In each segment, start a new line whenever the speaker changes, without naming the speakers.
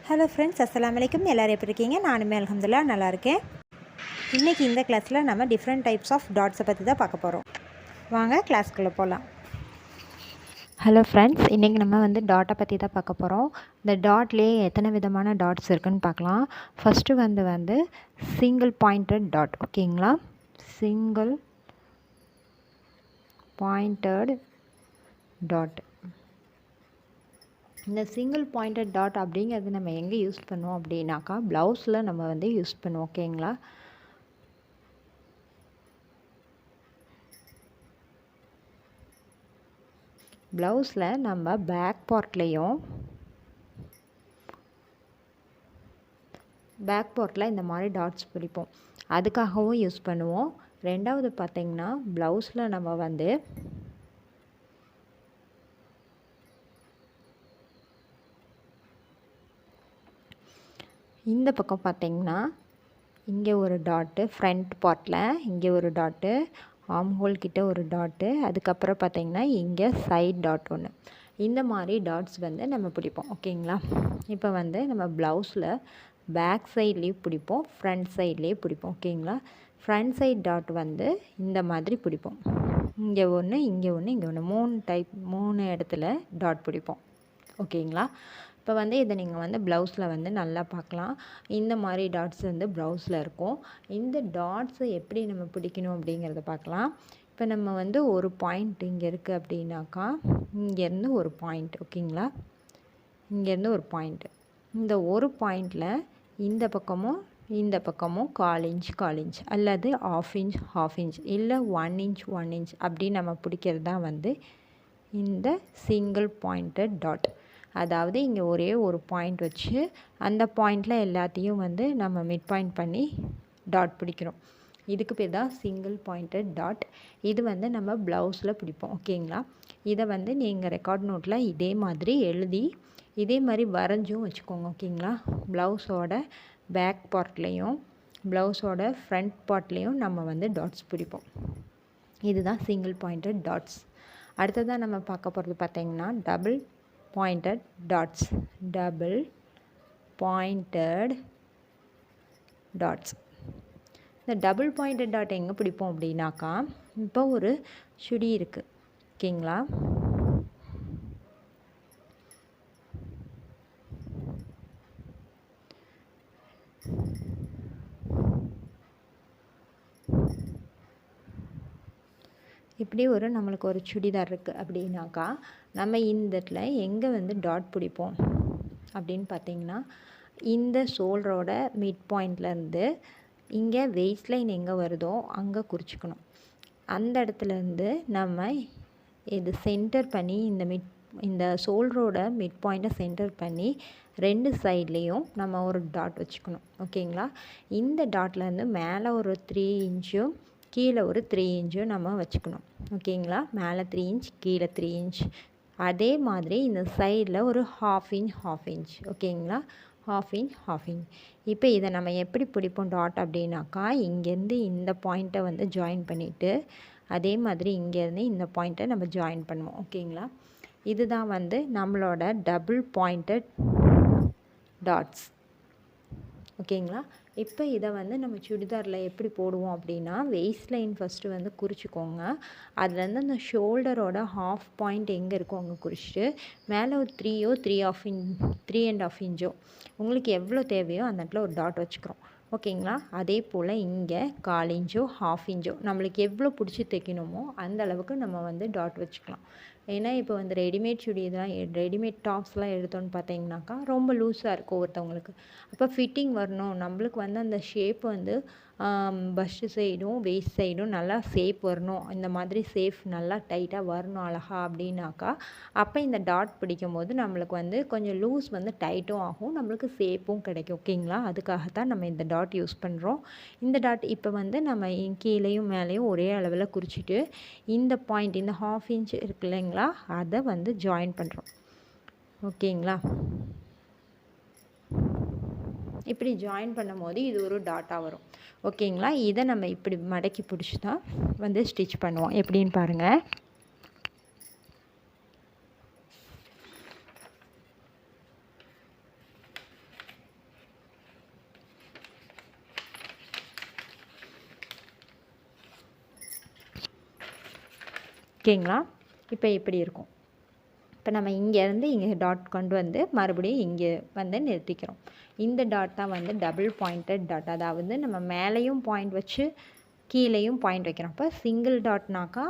Hello friends, அஸ்ஸலாமு அலைக்கும். எல்லோரும் எப்படி இருக்கீங்க? நானுமே அல்ஹம்துலில்லாஹ் நல்லா இருக்கேன். இன்றைக்கி இந்த கிளாஸில் நம்ம டிஃப்ரெண்ட் டைப்ஸ் ஆஃப் டாட்ஸை பற்றி தான் பார்க்க போகிறோம். வாங்க கிளாஸ்க்குள்ளே போகலாம். ஹலோ ஃப்ரெண்ட்ஸ், இன்றைக்கி நம்ம டாட்டை பற்றி தான் பார்க்க போகிறோம். இந்த டாட்லேயே எத்தனை விதமான டாட்ஸ் இருக்குதுன்னு பார்க்கலாம். ஃபஸ்ட்டு வந்து சிங்கிள் பாயிண்டட் டாட். ஓகேங்களா? Single pointed dot. இந்த சிங்கிள் பாயிண்டட் டாட் அப்படிங்கிறது நம்ம எங்கே யூஸ் பண்ணுவோம் அப்படின்னாக்கா, ப்ளவுஸில் நம்ம யூஸ் பண்ணுவோம். ஓகேங்களா? ப்ளவுஸில் நம்ம பேக் பார்ட்டில் இந்த மாதிரி டாட்ஸ் பிடிப்போம், அதுக்காகவும் யூஸ் பண்ணுவோம். ரெண்டாவது பார்த்திங்கன்னா, ப்ளவுஸில் நம்ம இந்த பக்கம் பார்த்திங்கன்னா இங்கே ஒரு டாட்டு, ஃப்ரண்ட் பார்ட்டில் இங்கே ஒரு டாட்டு, ஆர்ம் ஹோல் கிட்ட ஒரு டாட்டு, அதுக்கப்புறம் பார்த்திங்கன்னா இங்கே சைட் டாட் ஒன்று. இந்த மாதிரி டாட்ஸ் நம்ம பிடிப்போம். ஓகேங்களா? இப்போ நம்ம ப்ளவுஸில் பேக் சைட்லேயும் பிடிப்போம், ஃப்ரண்ட் சைட்லேயும் பிடிப்போம். ஓகேங்களா? ஃப்ரண்ட் சைட் டாட் இந்த மாதிரி பிடிப்போம். இங்கே ஒன்று, இங்கே ஒன்று, இங்கே ஒன்று, மூணு இடத்துல டாட் பிடிப்போம். ஓகேங்களா? இப்போ இதை நீங்கள் ப்ளவுஸில் நல்லா பார்க்கலாம். இந்த மாதிரி டாட்ஸ் ப்ளவுஸில் இருக்கும். இந்த டாட்ஸை எப்படி நம்ம பிடிக்கணும் அப்படிங்கிறத பார்க்கலாம். இப்போ நம்ம ஒரு பாயிண்ட் இங்கே இருக்குது அப்படின்னாக்கா, இங்கேருந்து ஒரு பாயிண்ட். ஓகேங்களா? இங்கேருந்து ஒரு பாயிண்ட்டு. இந்த ஒரு பாயிண்டில் இந்த பக்கமும் 1/4 இன்ச் அல்லது 1/2 இன்ச் இல்லை 1 இன்ச் அப்படி நம்ம பிடிக்கிறது தான் இந்த சிங்கிள் பாயிண்டட் டாட். அதாவது இங்கே ஒரே ஒரு பாயிண்ட் வச்சு அந்த பாயிண்டில் எல்லாத்தையும் நம்ம மிட் பாயிண்ட் பண்ணி டாட் பிடிக்கிறோம். இதுக்கு பேர் தான் சிங்கிள் பாயிண்டட் டாட். இது நம்ம ப்ளவுஸில் பிடிப்போம். ஓகேங்களா? இதை நீங்கள் ரெக்கார்ட் நோட்டில் இதே மாதிரி எழுதி இதே மாதிரி வரைஞ்சும் வச்சுக்கோங்க. ஓகேங்களா? ப்ளவுஸோட பேக் பார்ட்லேயும் ப்ளவுஸோட ஃப்ரண்ட் பார்ட்லேயும் நம்ம டாட்ஸ் பிடிப்போம். இதுதான் சிங்கிள் பாயிண்டட் டாட்ஸ். அடுத்ததாக நம்ம பார்க்க போகிறது பார்த்திங்கன்னா double pointed dots. Double pointed dots. இந்த டபுள் பாயிண்டட் டாட் எங்கே பிடிப்போம் அப்படின்னாக்கா, இப்போ ஒரு சுடி இருக்குது. ஓகேங்களா? இப்படி நம்மளுக்கு ஒரு சுடிதார் இருக்குது அப்படின்னாக்கா, நம்ம இந்த இடத்துல எங்கே டாட் பிடிப்போம் அப்படின்னு பார்த்திங்கன்னா, இந்த ஷோல்டரோட மிட் பாயிண்ட்லேருந்து இங்கே வெயிட் லைன் எங்கே வருதோ அங்கே குறிச்சிக்கணும். அந்த இடத்துலேருந்து நம்ம இது சென்டர் பண்ணி இந்த ஷோல்டரோட மிட் பாயிண்ட்டை சென்டர் பண்ணி 2 சைட்லேயும் நம்ம ஒரு டாட் வச்சுக்கணும். ஓகேங்களா? இந்த டாட்லேருந்து மேலே ஒரு 3 இன்ச்சும் கீழே ஒரு 3 இன்ச்சும் நம்ம வச்சுக்கணும். ஓகேங்களா? மேலே 3 இன்ச், கீழே 3 இன்ச். அதே மாதிரி இந்த சைடில் ஒரு 1/2 இன்ச். ஓகேங்களா? 1/2 இன்ச். இப்போ இதை நம்ம எப்படி பிடிப்போம் டாட் அப்படின்னாக்கா, இங்கேருந்து இந்த பாயிண்ட்டை ஜாயின் பண்ணிவிட்டு அதே மாதிரி இங்கேருந்து இந்த பாயிண்ட்டை நம்ம ஜாயின் பண்ணுவோம். ஓகேங்களா? இதுதான் நம்மளோட டபுள் பாயிண்டட் டாட்ஸ். ஓகேங்களா? இப்போ இதை நம்ம சுடிதாரில் எப்படி போடுவோம் அப்படின்னா, வெயிஸ்ட் லைன் ஃபஸ்ட்டு குறிச்சிக்கோங்க. அதுலேருந்து அந்த ஷோல்டரோட 1/2 பாயிண்ட் எங்கே இருக்கோ அங்கே குறிச்சிட்டு மேலே ஒரு 3.5 இன்ச்சோ உங்களுக்கு எவ்வளோ தேவையோ அந்த இடத்துல ஒரு டாட் வச்சுக்கிறோம். ஓகேங்களா? அதே போல் இங்கே 1/4 இன்ச்சோ 1/2 இன்ச்சோ நம்மளுக்கு எவ்வளோ பிடிச்சி தைக்கணுமோ அந்த அளவுக்கு நம்ம டாட் வச்சுக்கலாம். ஏன்னா இப்போ ரெடிமேட் இதெல்லாம் ரெடிமேட் டாப்ஸ்லாம் எடுத்தோன்னு பார்த்தீங்கன்னாக்கா ரொம்ப லூஸாக இருக்கும் ஒருத்தவங்களுக்கு. அப்போ ஃபிட்டிங் வரணும், நம்மளுக்கு அந்த ஷேப் பஸ்ட்டு சைடும் வெயிஸ்ட் சைடும் நல்லா ஷேப் வரணும், இந்த மாதிரி ஷேப் நல்லா டைட்டாக வரணும் அழகா அப்படின்னாக்கா, அப்போ இந்த டாட் பிடிக்கும் போது நம்மளுக்கு கொஞ்சம் லூஸ் டைட்டும் ஆகும், நம்மளுக்கு ஷேப்பும் கிடைக்கும். ஓகேங்களா? அதுக்காகத்தான் நம்ம இந்த டாட் யூஸ் பண்ணுறோம். இந்த டாட் இப்போ நம்ம கீழேயும் மேலேயும் ஒரே அளவில் குறிச்சிட்டு இந்த பாயிண்ட் இந்த 1/2 இன்ச் இருக்கு இல்லைங்களா, அதை ஜாயின் பண்ணுறோம். ஓகேங்களா? இப்படி ஜாயின் பண்ணும்போது இது ஒரு டாட்டாக வரும். ஓகேங்களா? இதை நம்ம இப்படி மடக்கி பிடிச்சி தான் ஸ்டிச் பண்ணுவோம். எப்படின்னு பாருங்கள். ஓகேங்களா? இப்போ இப்படி இருக்கும். இப்போ நம்ம இங்கேருந்து இங்கே டாட் கொண்டு வந்து மறுபடியும் இங்கே வந்து நிறுத்திக்கிறோம். இந்த டாட் தான் வந்து டபுள் பாயிண்டட் டாட். அதாவது நம்ம மேலேயும் பாயிண்ட் வச்சு கீழேயும் பாயிண்ட் வைக்கிறோம். அப்போ சிங்கிள் டாட்னாக்கா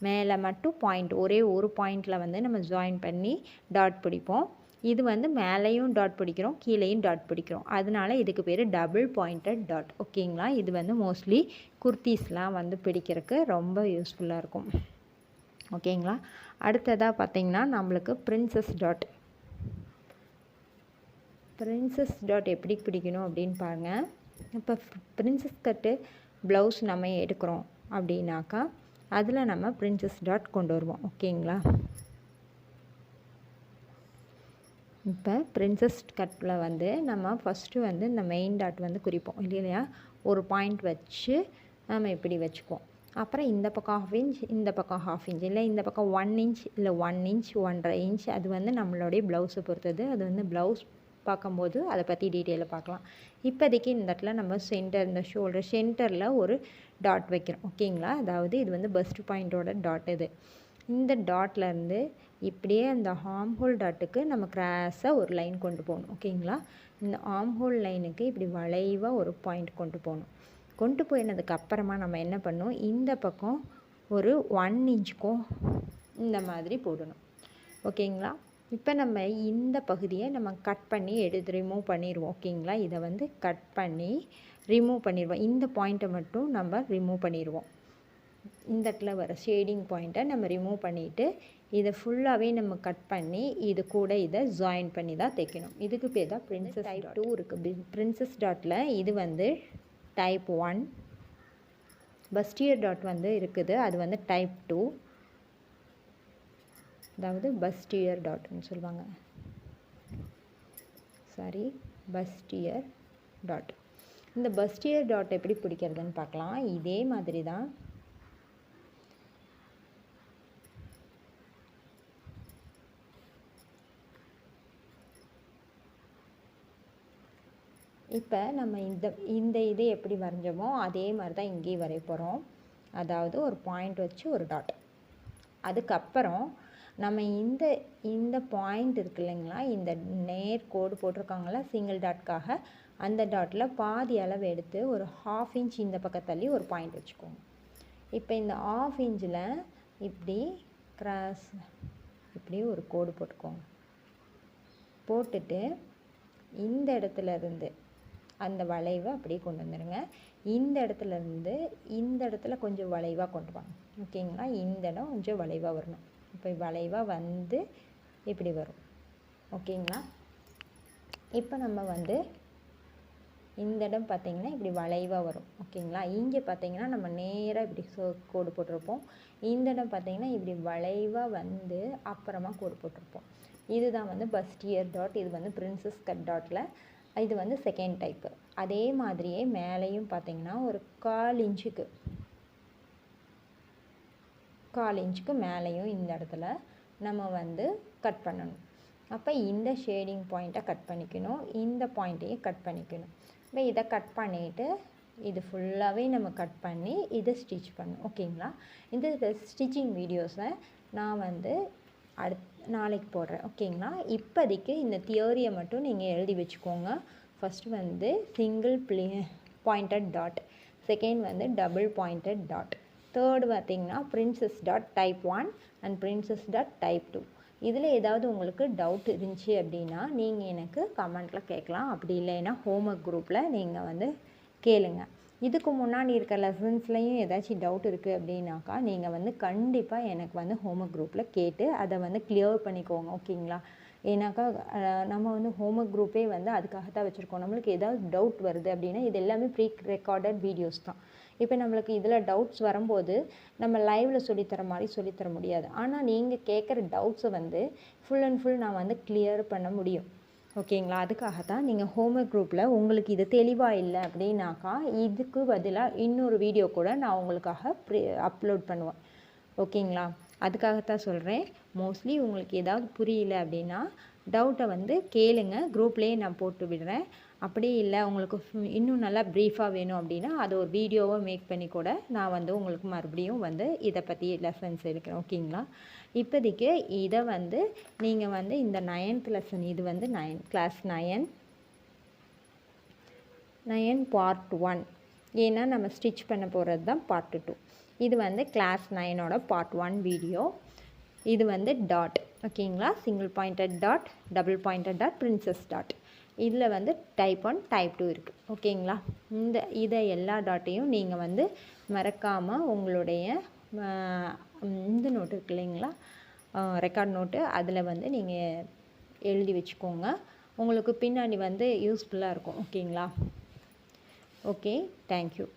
மேலே மட்டும் பாயிண்ட், ஒரே ஒரு பாயிண்டில் வந்து நம்ம ஜாயின் பண்ணி டாட் பிடிப்போம். இது வந்து மேலேயும் டாட் பிடிக்கிறோம், கீழேயும் டாட் பிடிக்கிறோம். அதனால இதுக்கு பேர் டபுள் பாயிண்டட் டாட். ஓகேங்களா? இது வந்து மோஸ்ட்லி குர்த்தீஸ்லாம் வந்து பிடிக்கிறதுக்கு ரொம்ப யூஸ்ஃபுல்லாக இருக்கும். ஓகேங்களா? அடுத்ததாக பார்த்திங்கன்னா நம்மளுக்கு பிரின்சஸ் டாட். பிரின்சஸ் டாட் எப்படி பிடிக்கணும் அப்படின்னு பாருங்கள். இப்போ பிரின்சஸ் கட்டு ப்ளவுஸ் நம்ம எடுக்கிறோம் அப்படின்னாக்கா அதில் நம்ம பிரின்சஸ் டாட் கொண்டு வருவோம். ஓகேங்களா? இப்போ பிரின்சஸ் கட்டில் வந்து நம்ம ஃபஸ்ட்டு வந்து இந்த மெயின் டாட் வந்து குறிப்போம் இல்லையா? ஒரு பாயிண்ட் வச்சு நம்ம இப்படி வச்சுக்குவோம். அப்புறம் இந்த பக்கம் 1/2 இன்ச், இந்த பக்கம் 1/2 இன்ச், இல்லை இந்த பக்கம் 1 இன்ச், இல்லை 1 இன்ச் 1.5 இன்ச். அது வந்து நம்மளுடைய ப்ளவுஸை பொறுத்தது. அது வந்து ப்ளவுஸ் பார்க்கும்போது அதை பற்றி டீட்டெயிலாக பார்க்கலாம். இப்போதைக்கு இந்த இடத்துல நம்ம சென்டர், இந்த ஷோல்டர் சென்டரில் ஒரு டாட் வைக்கிறோம். ஓகேங்களா? அதாவது இது வந்து பஸ்ட் பாயிண்ட்டோட டாட். இது இந்த டாட்லேருந்து இப்படியே அந்த ஆர்ம் ஹோல் டாட்டுக்கு நம்ம கிராஸாக ஒரு லைன் கொண்டு போகணும். ஓகேங்களா? இந்த ஆர்ம் ஹோல் லைனுக்கு இப்படி வளைவாக ஒரு பாயிண்ட் கொண்டு போகணும். கொண்டு போயினதுக்கு அப்புறமா நம்ம என்ன பண்ணணும், இந்த பக்கம் ஒரு 1 இன்ச்சுக்கும் இந்த மாதிரி போடணும். ஓகேங்களா? இப்போ நம்ம இந்த பகுதியை நம்ம கட் பண்ணி ரிமூவ் பண்ணிடுவோம். ஓகேங்களா? இதை வந்து கட் பண்ணி ரிமூவ் பண்ணிடுவோம். இந்த பாயிண்ட்டை மட்டும் நம்ம ரிமூவ் பண்ணிடுவோம். இந்த இடத்துல வர ஷேடிங் பாயிண்ட்டை நம்ம ரிமூவ் பண்ணிவிட்டு இதை ஃபுல்லாகவே நம்ம கட் பண்ணி இது கூட இதை ஜாயின் பண்ணி தான் தைக்கணும். இதுக்கு பேர் தான் பிரின்சஸ் டைப் 2 இருக்குது. பிரின்சஸ் டாட்டில் இது வந்து டைப் 1. பஸ்டியர் டாட் வந்து இருக்குது, அது வந்து டைப் 2. அதாவது பஸ்டியர் டாட்னு சொல்லுவாங்க. சாரி, பஸ்டியர் டாட். இந்த பஸ்டியர் டாட் எப்படி பிடிக்கிறதுன்னு பார்க்கலாம். இதே மாதிரி தான் இப்போ நம்ம இந்த இதை எப்படி வரைஞ்சோமோ அதே மாதிரி தான் இங்கேயும் வரைய போகிறோம். அதாவது ஒரு பாயிண்ட் வச்சு ஒரு டாட். அதுக்கப்புறம் நம்ம இந்த பாயிண்ட் இருக்கு இல்லைங்களா, இந்த நேர் கோடு போட்டிருக்காங்களா சிங்கிள் டாட்காக, அந்த டாட்டில் பாதி அளவு எடுத்து ஒரு 1/2 இன்ச் இந்த பக்கம் தள்ளி ஒரு பாயிண்ட் வச்சுக்கோங்க. இப்போ இந்த 1/2 இன்ச்சில் இப்படி கிராஸ் இப்படி ஒரு கோடு போட்டுக்கோங்க. போட்டுட்டு இந்த இடத்துல இருந்து அந்த வளைவை அப்படியே கொண்டு வந்துடுங்க. இந்த இடத்துலேருந்து இந்த இடத்துல கொஞ்சம் வளைவாக கொண்டு வாங்க. ஓகேங்களா? இந்த இடம் கொஞ்சம் வளைவாக வரணும். இப்போ வளைவாக வந்து இப்படி வரும். ஓகேங்களா? இப்போ நம்ம வந்து இந்த இடம் பார்த்திங்கன்னா இப்படி வளைவாக வரும். ஓகேங்களா? இங்கே பார்த்திங்கன்னா நம்ம நேராக இப்படி கோடு போட்டிருப்போம். இந்த இடம் பார்த்திங்கன்னா இப்படி வளைவாக வந்து அப்புறமா கோடு போட்டிருப்போம். இதுதான் வந்து பஸ்டியர் டாட். இது வந்து பிரின்சஸ் கட் டாட்டில் இது வந்து செகண்ட் டைப்பு. அதே மாதிரியே மேலேயும் பார்த்திங்கன்னா ஒரு 1/4 இன்ச்சுக்கு மேலேயும் இந்த இடத்துல நம்ம வந்து கட் பண்ணணும். அப்போ இந்த ஷேடிங் பாயிண்ட்டை கட் பண்ணிக்கணும், இந்த பாயிண்ட்டையும் கட் பண்ணிக்கணும். இப்போ இதை கட் பண்ணிவிட்டு இது ஃபுல்லாகவே நம்ம கட் பண்ணி இதை ஸ்டிச் பண்ணணும். ஓகேங்களா? இந்த ஸ்டிச்சிங் வீடியோஸை நான் வந்து நாளைக்கு போடுறேன். ஓகேங்களா? இப்போதைக்கு இந்த தியரியை மட்டும் நீங்கள் எழுதி வச்சுக்கோங்க. ஃபஸ்ட்டு வந்து சிங்கிள் பாயிண்டட் டாட், செகண்ட் வந்து டபுள் பாயிண்டட் டாட், தேர்டு பார்த்திங்கன்னா princess dot type 1 and princess dot type 2. இதில் ஏதாவது உங்களுக்கு டவுட் இருந்துச்சு அப்படின்னா நீங்கள் எனக்கு கமெண்ட்டில் கேட்கலாம். அப்படி இல்லைன்னா ஹோம்ஒர்க் குரூப்பில் நீங்கள் வந்து கேளுங்க. இதுக்கு முன்னாடி இருக்க லெசன்ஸ்லையும் ஏதாச்சும் டவுட் இருக்குது அப்படின்னாக்கா நீங்கள் வந்து கண்டிப்பாக எனக்கு வந்து ஹோம்ஒர்க் குரூப்பில் கேட்டு அதை வந்து கிளியர் பண்ணிக்கோங்க. ஓகேங்களா? ஏன்னாக்கா நம்ம வந்து ஹோம்ஒர்க் குரூப்பே வந்து அதுக்காக தான் வச்சுருக்கோம். நம்மளுக்கு ஏதாவது டவுட் வருது அப்படின்னா இது எல்லாமே ப்ரீ ரெக்கார்டட் வீடியோஸ் தான். இப்போ நம்மளுக்கு இதில் டவுட்ஸ் வரும்போது நம்ம லைவில் சொல்லித்தர மாதிரி சொல்லித்தர முடியாது. ஆனால் நீங்கள் கேட்குற டவுட்ஸை வந்து ஃபுல் அண்ட் ஃபுல் நான் வந்து கிளியர் பண்ண முடியும். ஓகேங்களா? அதுக்காக தான் நீங்கள் ஹோம்ஒர்க் குரூப்பில் உங்களுக்கு இது தெளிவாக இல்லை அப்படின்னாக்கா இதுக்கு பதிலாக இன்னொரு வீடியோ கூட நான் உங்களுக்காக அப்லோட் பண்ணுவேன். ஓகேங்களா? அதுக்காகத்தான் சொல்கிறேன். மோஸ்ட்லி உங்களுக்கு ஏதாவது புரியல அப்படின்னா டவுட்டை வந்து கேளுங்க, குரூப்லேயே நான் போட்டு விடுறேன். அப்படி இல்லை உங்களுக்கு இன்னும் நல்லா ப்ரீஃபாக வேணும் அப்படின்னா அது ஒரு வீடியோவை மேக் பண்ணி கூட நான் வந்து உங்களுக்கு மறுபடியும் வந்து இதை பற்றி லெசன்ஸ் எடுக்கிறேன். ஓகேங்களா? இப்போதைக்கு இதை வந்து நீங்கள் வந்து இந்த 9th லெசன் இது வந்து கிளாஸ் 9 பார்ட் 1. ஏன்னா நம்ம ஸ்டிச் பண்ண போகிறது தான் பார்ட் 2. இது வந்து கிளாஸ் 9ஓட பார்ட் 1 வீடியோ. இது வந்து டாட். ஓகேங்களா? Single pointed dot, double pointed dot, princess dot. இதில் வந்து டைப் 1 டைப் 2 இருக்குது. ஓகேங்களா? இதை எல்லா டாட்டையும் நீங்கள் வந்து மறக்காமல் உங்களுடைய இந்த நோட்டு இருக்கு இல்லைங்களா, ரெக்கார்ட் நோட்டு, அதில் வந்து நீங்கள் எழுதி வச்சுக்கோங்க. உங்களுக்கு பின்னாடி வந்து யூஸ்ஃபுல்லாக இருக்கும். ஓகேங்களா? Okay, thank you.